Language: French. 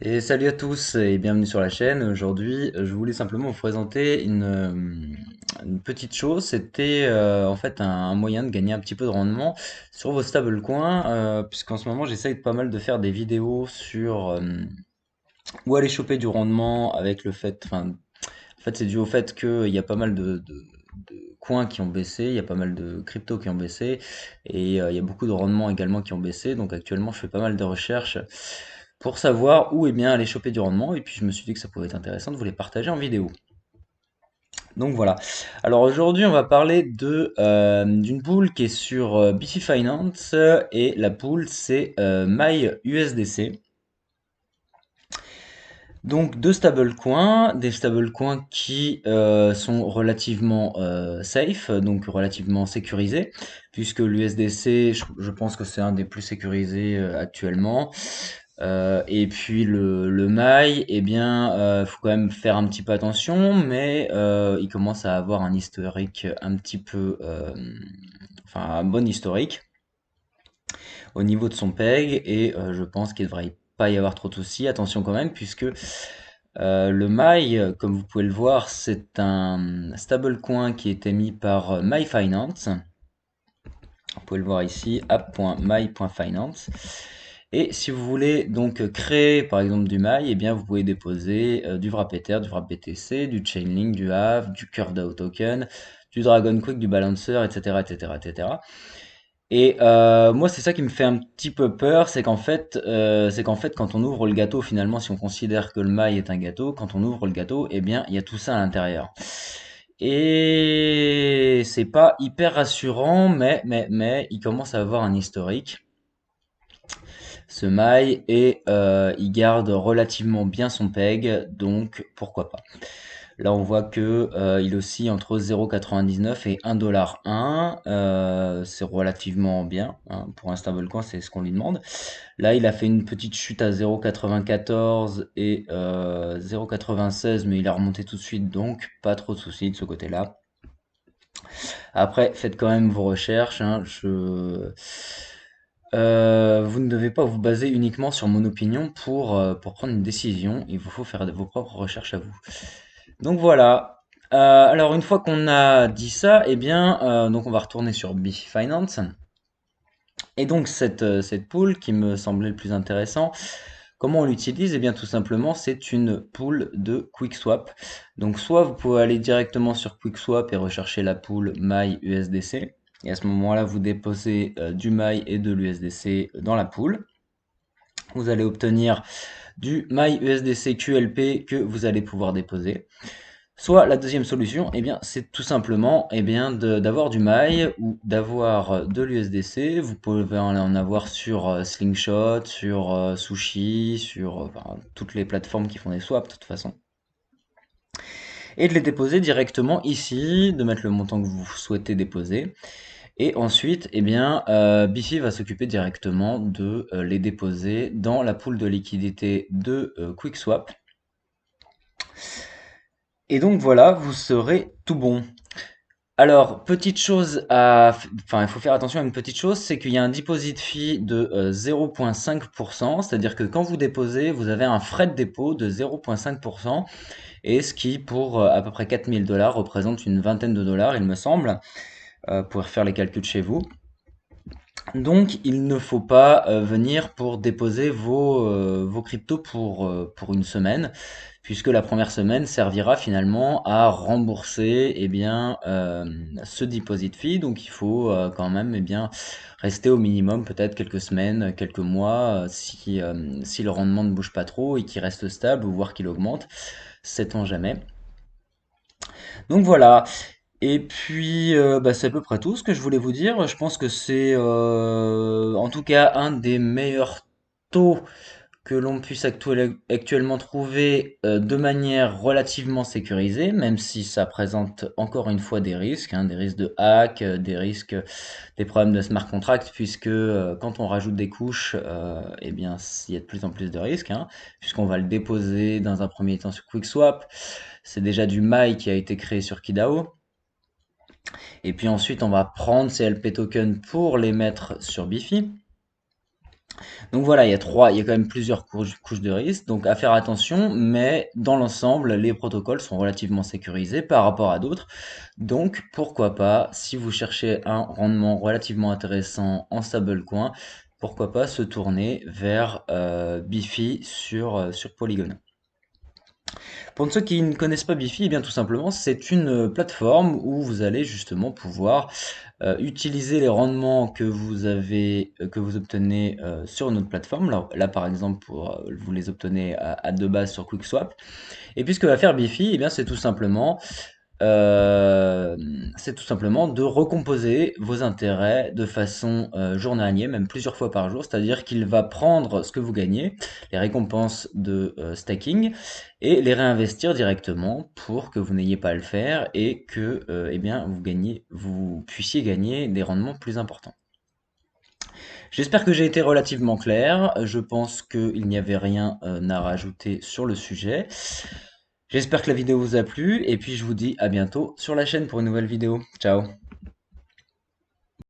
Et salut à tous et bienvenue sur la chaîne. Aujourd'hui, je voulais simplement vous présenter une petite chose. C'était en fait un moyen de gagner un petit peu de rendement sur vos stablecoins, puisqu'en ce moment j'essaye pas mal de faire des vidéos sur où aller choper du rendement avec le fait, enfin, en fait c'est dû au fait qu'il y a pas mal de coins qui ont baissé, il y a pas mal de cryptos qui ont baissé et il y a beaucoup de rendements également qui ont baissé. Donc actuellement je fais pas mal de recherches pour savoir où bien aller choper du rendement, et puis je me suis dit que ça pouvait être intéressant de vous les partager en vidéo. Donc voilà. Alors aujourd'hui, on va parler d'une pool qui est sur BC Finance, et la pool c'est MyUSDC. Donc deux stablecoins, des stablecoins qui sont relativement safe, donc relativement sécurisés, puisque l'USDC, je pense que c'est un des plus sécurisés actuellement. Et puis le mail, eh bien, faut quand même faire un petit peu attention, mais il commence à avoir un historique un petit peu, enfin un bon historique au niveau de son PEG, et je pense qu'il ne devrait pas y avoir trop de soucis. Attention quand même, puisque le MAI, comme vous pouvez le voir, c'est un stablecoin qui est émis par MyFinance. Vous pouvez le voir ici, app.my.finance. Et si vous voulez donc créer par exemple du MAI, eh bien vous pouvez déposer du Wrap Ether, du Wrap BTC, du Chainlink, du Aave, du CurveDAO Token, du Dragon Quick, du Balancer, etc., etc., etc. Et moi, c'est ça qui me fait un petit peu peur, c'est qu'en fait, quand on ouvre le gâteau, finalement, si on considère que le mail est un gâteau, quand on ouvre le gâteau, eh bien, il y a tout ça à l'intérieur. Et c'est pas hyper rassurant, mais il commence à avoir un historique, ce mail, et il garde relativement bien son peg, donc pourquoi pas. Là, on voit que il oscille entre 0,99 et 1,1 $. C'est relativement bien, hein. Pour un stablecoin, c'est ce qu'on lui demande. Là, il a fait une petite chute à 0,94 et 0,96, mais il a remonté tout de suite, donc pas trop de soucis de ce côté-là. Après, faites quand même vos recherches, hein. Vous ne devez pas vous baser uniquement sur mon opinion pour prendre une décision. Il vous faut faire vos propres recherches à vous. Donc voilà. Alors une fois qu'on a dit ça, eh bien, donc on va retourner sur Bifi Finance. Et donc cette pool qui me semblait le plus intéressant, comment on l'utilise? Eh bien tout simplement, c'est une pool de QuickSwap. Donc soit vous pouvez aller directement sur QuickSwap et rechercher la pool MyUSDC. Et à ce moment-là, vous déposez du My et de l'USDC dans la pool. Vous allez obtenir du MyUSDC QLP que vous allez pouvoir déposer. Soit la deuxième solution, eh bien, c'est tout simplement d'avoir du mail ou d'avoir de l'USDC. Vous pouvez en avoir sur Slingshot, sur Sushi, sur enfin, toutes les plateformes qui font des swaps de toute façon. Et de les déposer directement ici, de mettre le montant que vous souhaitez déposer. Et ensuite, eh bien, Bifi va s'occuper directement de les déposer dans la pool de liquidité de QuickSwap. Et donc voilà, vous serez tout bon. Alors, petite chose enfin, il faut faire attention à une petite chose, c'est qu'il y a un deposit fee de 0,5%, c'est-à-dire que quand vous déposez, vous avez un frais de dépôt de 0,5%, et ce qui, pour à peu près 4 000 $ représente une vingtaine de dollars, il me semble, pour faire les calculs chez vous. Donc, il ne faut pas venir pour déposer vos cryptos pour une semaine, puisque la première semaine servira finalement à rembourser ce deposit fee. Donc, il faut quand même rester au minimum peut-être quelques semaines, quelques mois, si le rendement ne bouge pas trop et qu'il reste stable, ou voire qu'il augmente, sait-on jamais. Donc voilà. Et puis, c'est à peu près tout ce que je voulais vous dire. Je pense que c'est, en tout cas, un des meilleurs taux que l'on puisse actuellement trouver de manière relativement sécurisée, même si ça présente encore une fois des risques, hein, des risques de hack, des risques, des problèmes de smart contract, puisque quand on rajoute des couches, eh bien, il y a de plus en plus de risques, hein, puisqu'on va le déposer dans un premier temps sur QuickSwap. C'est déjà du MAI qui a été créé sur KiDAO. Et puis ensuite, on va prendre ces LP tokens pour les mettre sur Bifi. Donc voilà, il y a quand même plusieurs couches de risque, donc à faire attention, mais dans l'ensemble, les protocoles sont relativement sécurisés par rapport à d'autres. Donc pourquoi pas, si vous cherchez un rendement relativement intéressant en stablecoin, pourquoi pas se tourner vers Bifi sur Polygon. Pour ceux qui ne connaissent pas Bifi, eh bien tout simplement, c'est une plateforme où vous allez justement pouvoir utiliser les rendements que vous obtenez sur notre plateforme. Là, par exemple, vous les obtenez à de base sur QuickSwap. Et puis ce que va faire Bifi, eh bien euh, c'est tout simplement de recomposer vos intérêts de façon journalière, même plusieurs fois par jour. C'est-à-dire qu'il va prendre ce que vous gagnez, les récompenses de staking, et les réinvestir directement pour que vous n'ayez pas à le faire et que eh bien, vous puissiez gagner des rendements plus importants. J'espère que j'ai été relativement clair. Je pense qu'il n'y avait rien à rajouter sur le sujet. J'espère que la vidéo vous a plu et puis je vous dis à bientôt sur la chaîne pour une nouvelle vidéo. Ciao!